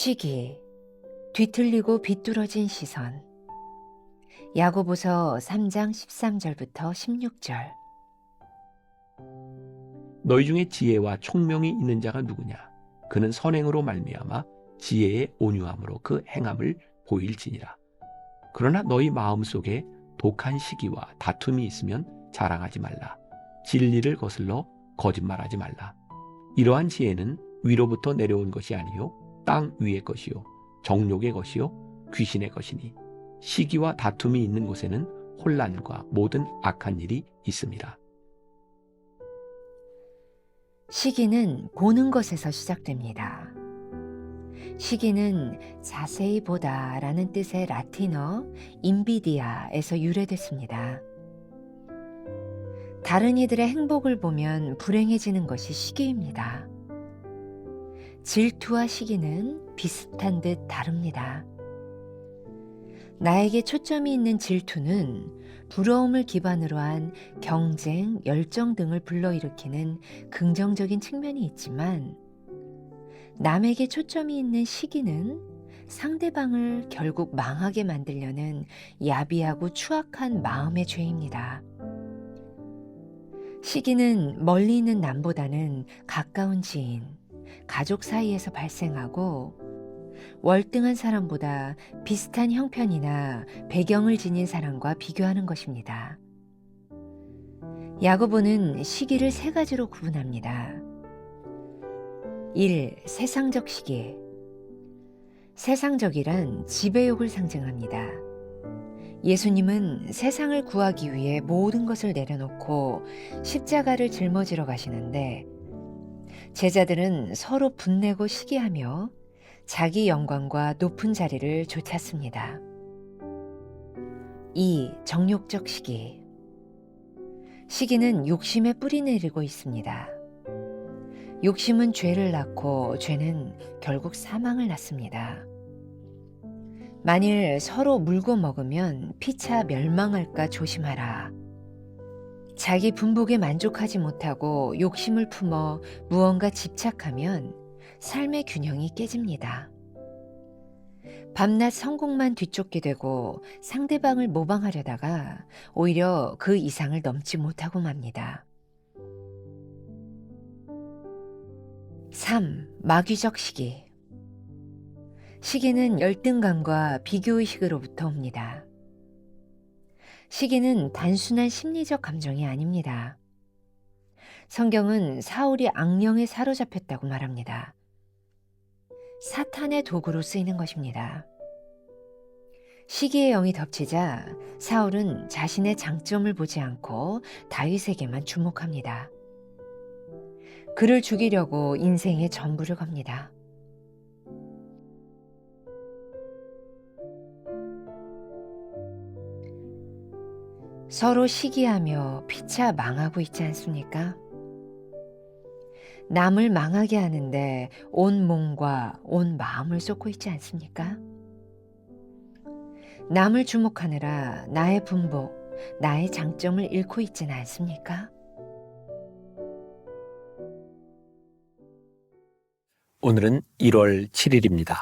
시기, 뒤틀리고 비뚤어진 시선. 야고보서 3장 13절부터 16절. 너희 중에 지혜와 총명이 있는 자가 누구냐? 그는 선행으로 말미암아 지혜의 온유함으로 그 행함을 보일지니라. 그러나 너희 마음속에 독한 시기와 다툼이 있으면 자랑하지 말라. 진리를 거슬러 거짓말하지 말라. 이러한 지혜는 위로부터 내려온 것이 아니요 땅 위의 것이요 정욕의 것이요 귀신의 것이니 시기와 다툼이 있는 곳에는 혼란과 모든 악한 일이 있습니다. 시기는 보는 것에서 시작됩니다. 시기는 자세히 보다라는 뜻의 라틴어 인비디아에서 유래됐습니다. 다른 이들의 행복을 보면 불행해지는 것이 시기입니다. 질투와 시기는 비슷한 듯 다릅니다. 나에게 초점이 있는 질투는 부러움을 기반으로 한 경쟁, 열정 등을 불러일으키는 긍정적인 측면이 있지만, 남에게 초점이 있는 시기는 상대방을 결국 망하게 만들려는 야비하고 추악한 마음의 죄입니다. 시기는 멀리 있는 남보다는 가까운 지인, 가족 사이에서 발생하고, 월등한 사람보다 비슷한 형편이나 배경을 지닌 사람과 비교하는 것입니다. 야고보는 시기를 세 가지로 구분합니다. 1. 세상적 시기. 세상적이란 지배욕을 상징합니다. 예수님은 세상을 구하기 위해 모든 것을 내려놓고 십자가를 짊어지러 가시는데, 제자들은 서로 분내고 시기하며 자기 영광과 높은 자리를 좇았습니다. 2. 정욕적 시기. 시기는 욕심에 뿌리 내리고 있습니다. 욕심은 죄를 낳고 죄는 결국 사망을 낳습니다. 만일 서로 물고 먹으면 피차 멸망할까 조심하라. 자기 분복에 만족하지 못하고 욕심을 품어 무언가 집착하면 삶의 균형이 깨집니다. 밤낮 성공만 뒤쫓게 되고 상대방을 모방하려다가 오히려 그 이상을 넘지 못하고 맙니다. 3. 마귀적 시기. 시기는 열등감과 비교의식으로부터 옵니다. 시기는 단순한 심리적 감정이 아닙니다. 성경은 사울이 악령에 사로잡혔다고 말합니다. 사탄의 도구로 쓰이는 것입니다. 시기의 영이 덮치자 사울은 자신의 장점을 보지 않고 다윗에게만 주목합니다. 그를 죽이려고 인생의 전부를 겁니다. 서로 시기하며 피차 망하고 있지 않습니까? 남을 망하게 하는데 온 몸과 온 마음을 쏟고 있지 않습니까? 남을 주목하느라 나의 분복, 나의 장점을 잃고 있지는 않습니까? 오늘은 1월 7일입니다.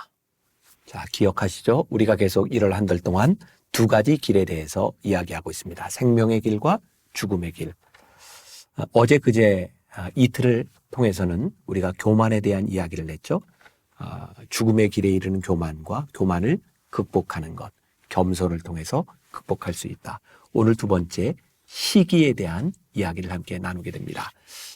자, 기억하시죠? 우리가 계속 1월 한 달 동안 두 가지 길에 대해서 이야기하고 있습니다. 생명의 길과 죽음의 길. 어제 그제 이틀을 통해서는 우리가 교만에 대한 이야기를 했죠. 죽음의 길에 이르는 교만과 교만을 극복하는 것, 겸손을 통해서 극복할 수 있다. 오늘 두 번째 시기에 대한 이야기를 함께 나누게 됩니다.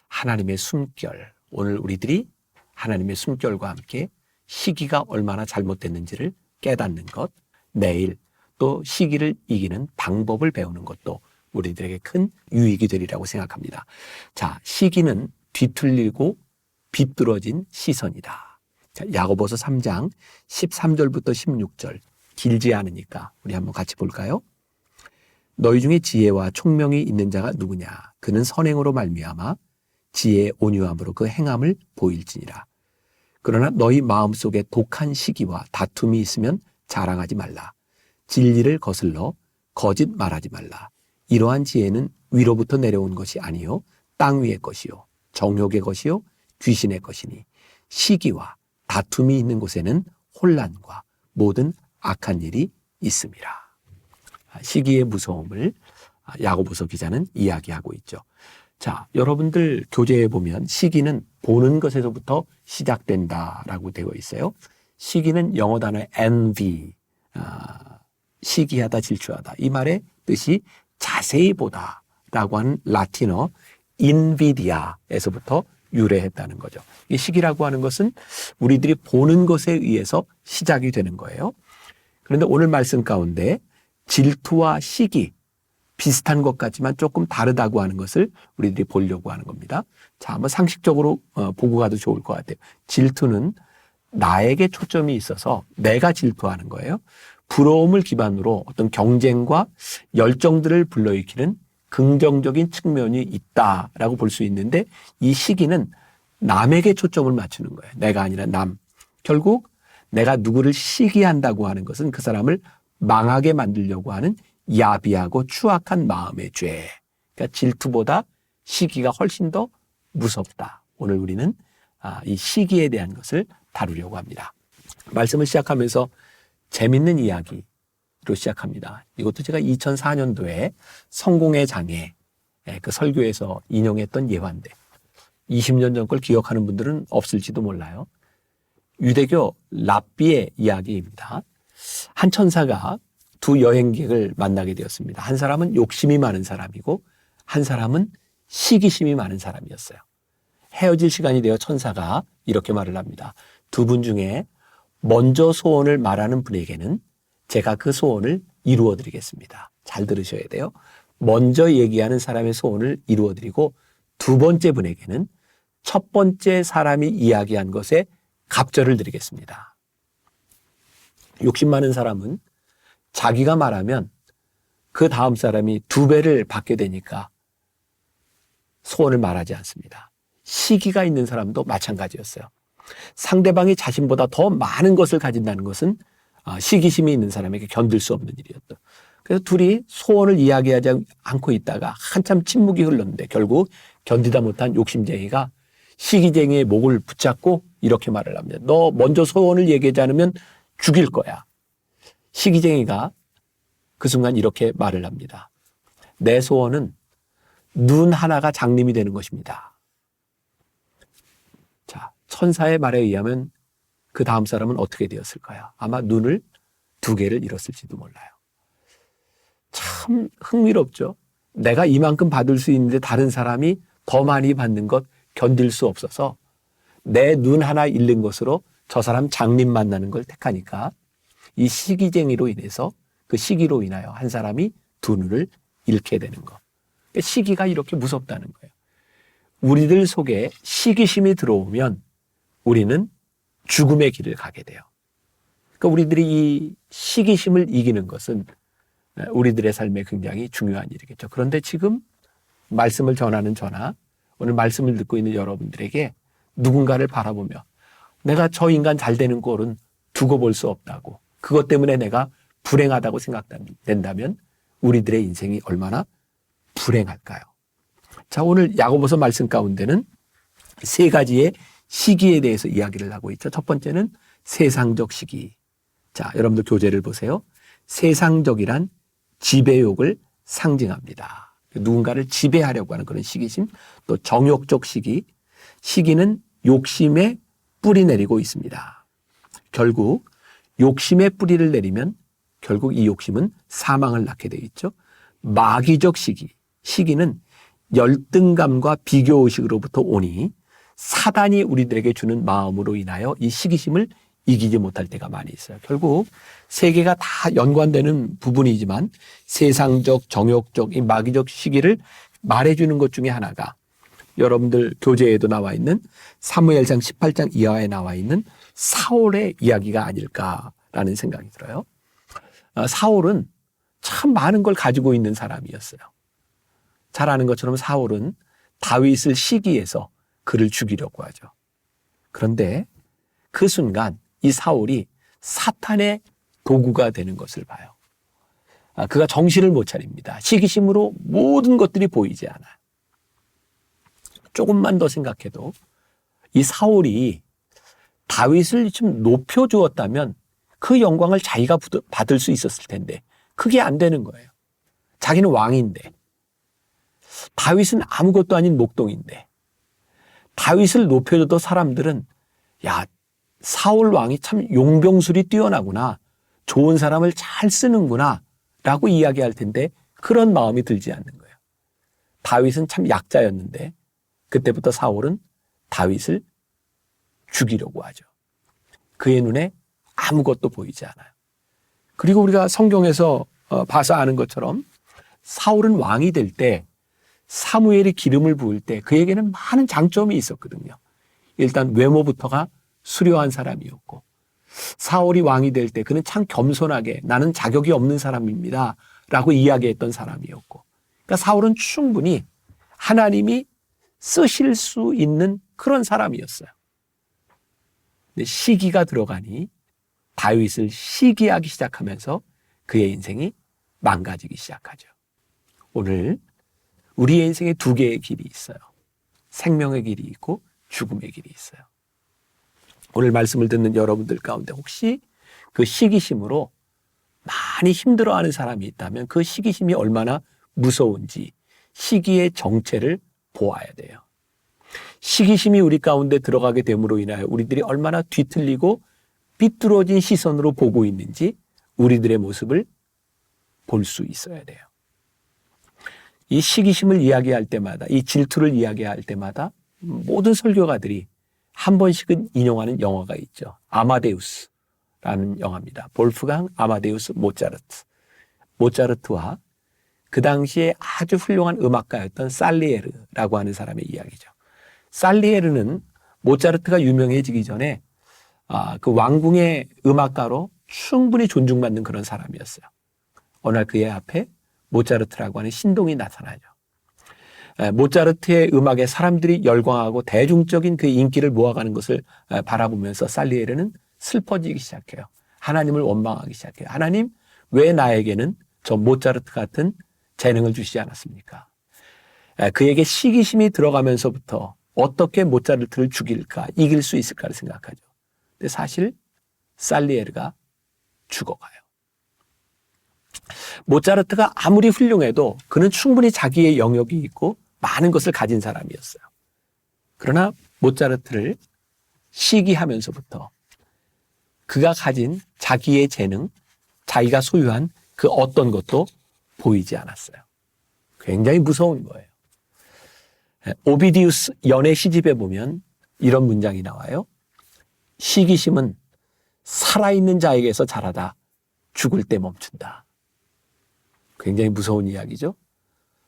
하나님의 숨결. 오늘 우리들이 하나님의 숨결과 함께 시기가 얼마나 잘못됐는지를 깨닫는 것, 내일 또 시기를 이기는 방법을 배우는 것도 우리들에게 큰 유익이 되리라고 생각합니다. 자, 시기는 뒤틀리고 비뚤어진 시선이다. 자, 야고보서 3장 13절부터 16절 길지 않으니까 우리 한번 같이 볼까요? 너희 중에 지혜와 총명이 있는 자가 누구냐? 그는 선행으로 말미암아 지혜의 온유함으로 그 행함을 보일지니라. 그러나 너희 마음속에 독한 시기와 다툼이 있으면 자랑하지 말라. 진리를 거슬러 거짓 말하지 말라. 이러한 지혜는 위로부터 내려온 것이 아니요 땅 위의 것이요 정욕의 것이요 귀신의 것이니 시기와 다툼이 있는 곳에는 혼란과 모든 악한 일이 있습니다. 시기의 무서움을 야고보서 기자는 이야기하고 있죠. 자, 여러분들 교재에 보면 시기는 보는 것에서부터 시작된다라고 되어 있어요. 시기는 영어 단어 envy, 시기하다, 질투하다. 이 말의 뜻이 자세히 보다라고 하는 라틴어 invidia에서부터 유래했다는 거죠. 이 시기라고 하는 것은 우리들이 보는 것에 의해서 시작이 되는 거예요. 그런데 오늘 말씀 가운데 질투와 시기, 비슷한 것 같지만 조금 다르다고 하는 것을 우리들이 보려고 하는 겁니다. 자, 한번 상식적으로 보고 가도 좋을 것 같아요. 질투는 나에게 초점이 있어서 내가 질투하는 거예요. 부러움을 기반으로 어떤 경쟁과 열정들을 불러일으키는 긍정적인 측면이 있다라고 볼 수 있는데, 이 시기는 남에게 초점을 맞추는 거예요. 내가 아니라 남. 결국 내가 누구를 시기한다고 하는 것은 그 사람을 망하게 만들려고 하는 야비하고 추악한 마음의 죄. 그러니까 질투보다 시기가 훨씬 더 무섭다. 오늘 우리는 이 시기에 대한 것을 다루려고 합니다. 말씀을 시작하면서 재밌는 이야기로 시작합니다. 이것도 제가 2004년도에 성공의 장애 그 설교에서 인용했던 예화인데 20년 전 걸 기억하는 분들은 없을지도 몰라요. 유대교 랍비의 이야기입니다. 한 천사가 두 여행객을 만나게 되었습니다. 한 사람은 욕심이 많은 사람이고 한 사람은 시기심이 많은 사람이었어요. 헤어질 시간이 되어 천사가 이렇게 말을 합니다. 두 분 중에 먼저 소원을 말하는 분에게는 제가 그 소원을 이루어 드리겠습니다. 잘 들으셔야 돼요. 먼저 얘기하는 사람의 소원을 이루어 드리고 두 번째 분에게는 첫 번째 사람이 이야기한 것에 갑절을 드리겠습니다. 욕심 많은 사람은 자기가 말하면 그 다음 사람이 두 배를 받게 되니까 소원을 말하지 않습니다. 시기가 있는 사람도 마찬가지였어요. 상대방이 자신보다 더 많은 것을 가진다는 것은 시기심이 있는 사람에게 견딜 수 없는 일이었다. 그래서 둘이 소원을 이야기하지 않고 있다가 한참 침묵이 흘렀는데 결국 견디다 못한 욕심쟁이가 시기쟁이의 목을 붙잡고 이렇게 말을 합니다. 너 먼저 소원을 얘기하지 않으면 죽일 거야. 시기쟁이가 그 순간 이렇게 말을 합니다. 내 소원은 눈 하나가 장님이 되는 것입니다. 자, 천사의 말에 의하면 그 다음 사람은 어떻게 되었을까요? 아마 눈을 두 개를 잃었을지도 몰라요. 참 흥미롭죠? 내가 이만큼 받을 수 있는데 다른 사람이 더 많이 받는 것 견딜 수 없어서 내 눈 하나 잃는 것으로 저 사람 장님 만나는 걸 택하니까 이 시기쟁이로 인해서 그 시기로 인하여 한 사람이 두 눈을 잃게 되는 것. 시기가 이렇게 무섭다는 거예요. 우리들 속에 시기심이 들어오면 우리는 죽음의 길을 가게 돼요. 그러니까 우리들이 이 시기심을 이기는 것은 우리들의 삶에 굉장히 중요한 일이겠죠. 그런데 지금 말씀을 전하는 저나 오늘 말씀을 듣고 있는 여러분들에게 누군가를 바라보며 내가 저 인간 잘 되는 꼴은 두고 볼 수 없다고, 그것 때문에 내가 불행하다고 생각된다면 우리들의 인생이 얼마나 불행할까요? 자, 오늘 야고보서 말씀 가운데는 세 가지의 시기에 대해서 이야기를 하고 있죠. 첫 번째는 세상적 시기. 자, 여러분들 교재를 보세요. 세상적이란 지배욕을 상징합니다. 누군가를 지배하려고 하는 그런 시기심. 또 정욕적 시기. 시기는 욕심에 뿌리 내리고 있습니다. 결국 욕심에 뿌리를 내리면 결국 이 욕심은 사망을 낳게 되어 있죠. 마귀적 시기. 시기는 열등감과 비교의식으로부터 오니 사단이 우리들에게 주는 마음으로 인하여 이 시기심을 이기지 못할 때가 많이 있어요. 결국 세 개가 다 연관되는 부분이지만 세상적, 정욕적, 이 마귀적 시기를 말해주는 것 중에 하나가 여러분들 교재에도 나와 있는 사무엘상 18장 이하에 나와 있는 사울의 이야기가 아닐까라는 생각이 들어요. 사울은 참 많은 걸 가지고 있는 사람이었어요. 잘 아는 것처럼 사울은 다윗을 시기해서 그를 죽이려고 하죠. 그런데 그 순간 이 사울이 사탄의 도구가 되는 것을 봐요. 그가 정신을 못 차립니다. 시기심으로 모든 것들이 보이지 않아요. 조금만 더 생각해도 이 사울이 다윗을 좀 높여주었다면 그 영광을 자기가 받을 수 있었을 텐데 그게 안 되는 거예요. 자기는 왕인데, 다윗은 아무것도 아닌 목동인데, 다윗을 높여줘도 사람들은 야, 사울 왕이 참 용병술이 뛰어나구나, 좋은 사람을 잘 쓰는구나 라고 이야기할 텐데 그런 마음이 들지 않는 거예요. 다윗은 참 약자였는데 그때부터 사울은 다윗을 죽이려고 하죠. 그의 눈에 아무것도 보이지 않아요. 그리고 우리가 성경에서 봐서 아는 것처럼 사울은 왕이 될 때 사무엘이 기름을 부을 때 그에게는 많은 장점이 있었거든요. 일단 외모부터가 수려한 사람이었고, 사울이 왕이 될 때 그는 참 겸손하게 나는 자격이 없는 사람입니다 라고 이야기했던 사람이었고, 그러니까 사울은 충분히 하나님이 쓰실 수 있는 그런 사람이었어요. 근데 시기가 들어가니 다윗을 시기하기 시작하면서 그의 인생이 망가지기 시작하죠. 오늘 우리의 인생에 두 개의 길이 있어요. 생명의 길이 있고 죽음의 길이 있어요. 오늘 말씀을 듣는 여러분들 가운데 혹시 그 시기심으로 많이 힘들어하는 사람이 있다면 그 시기심이 얼마나 무서운지 시기의 정체를 보아야 돼요. 시기심이 우리 가운데 들어가게 됨으로 인하여 우리들이 얼마나 뒤틀리고 삐뚤어진 시선으로 보고 있는지 우리들의 모습을 볼 수 있어야 돼요. 이 시기심을 이야기할 때마다, 이 질투를 이야기할 때마다 모든 설교가들이 한 번씩은 인용하는 영화가 있죠. 아마데우스라는 영화입니다. 볼프강 아마데우스 모차르트. 모차르트와 그 당시에 아주 훌륭한 음악가였던 살리에르라고 하는 사람의 이야기죠. 살리에르는 모차르트가 유명해지기 전에 그 왕궁의 음악가로 충분히 존중받는 그런 사람이었어요. 어느 날 그의 앞에 모차르트라고 하는 신동이 나타나죠. 모차르트의 음악에 사람들이 열광하고 대중적인 그 인기를 모아가는 것을 바라보면서 살리에르는 슬퍼지기 시작해요. 하나님을 원망하기 시작해요. 하나님, 왜 나에게는 저 모차르트 같은 재능을 주시지 않았습니까? 그에게 시기심이 들어가면서부터 어떻게 모차르트를 죽일까, 이길 수 있을까를 생각하죠. 근데 사실 살리에르가 죽어가요. 모차르트가 아무리 훌륭해도 그는 충분히 자기의 영역이 있고 많은 것을 가진 사람이었어요. 그러나 모차르트를 시기하면서부터 그가 가진 자기의 재능, 자기가 소유한 그 어떤 것도 보이지 않았어요. 굉장히 무서운 거예요. 오비디우스 연애 시집에 보면 이런 문장이 나와요. 시기심은 살아있는 자에게서 자라다 죽을 때 멈춘다. 굉장히 무서운 이야기죠.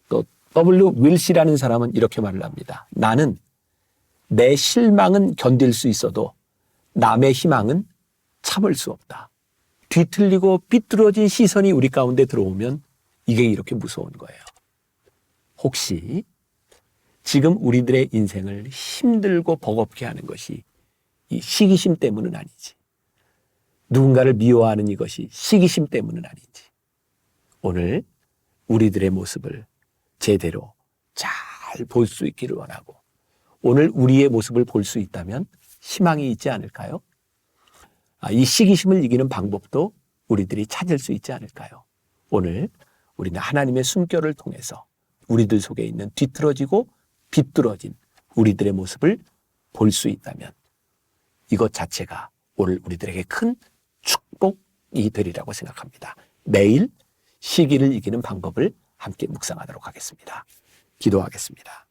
또 W. 윌시라는 사람은 이렇게 말을 합니다. 나는 내 실망은 견딜 수 있어도 남의 희망은 참을 수 없다. 뒤틀리고 삐뚤어진 시선이 우리 가운데 들어오면 이게 이렇게 무서운 거예요. 혹시 지금 우리들의 인생을 힘들고 버겁게 하는 것이 이 시기심 때문은 아니지, 누군가를 미워하는 이것이 시기심 때문은 아니지, 오늘 우리들의 모습을 제대로 잘 볼 수 있기를 원하고, 오늘 우리의 모습을 볼 수 있다면 희망이 있지 않을까요? 이 시기심을 이기는 방법도 우리들이 찾을 수 있지 않을까요? 오늘 우리는 하나님의 숨결을 통해서 우리들 속에 있는 뒤틀어지고 비뚤어진 우리들의 모습을 볼 수 있다면 이것 자체가 오늘 우리들에게 큰 축복이 되리라고 생각합니다. 내일 시기를 이기는 방법을 함께 묵상하도록 하겠습니다. 기도하겠습니다.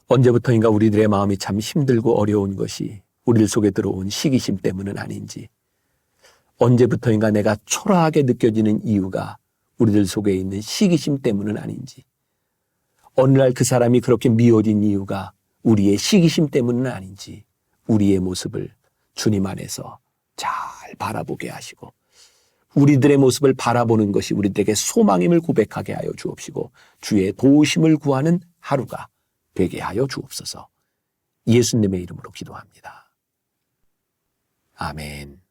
언제부터인가 우리들의 마음이 참 힘들고 어려운 것이 우리들 속에 들어온 시기심 때문은 아닌지, 언제부터인가 내가 초라하게 느껴지는 이유가 우리들 속에 있는 시기심 때문은 아닌지, 어느 날 그 사람이 그렇게 미워진 이유가 우리의 시기심 때문은 아닌지, 우리의 모습을 주님 안에서 잘 바라보게 하시고 우리들의 모습을 바라보는 것이 우리들에게 소망임을 고백하게 하여 주옵시고 주의 도우심을 구하는 하루가 되게 하여 주옵소서. 예수님의 이름으로 기도합니다. 아멘.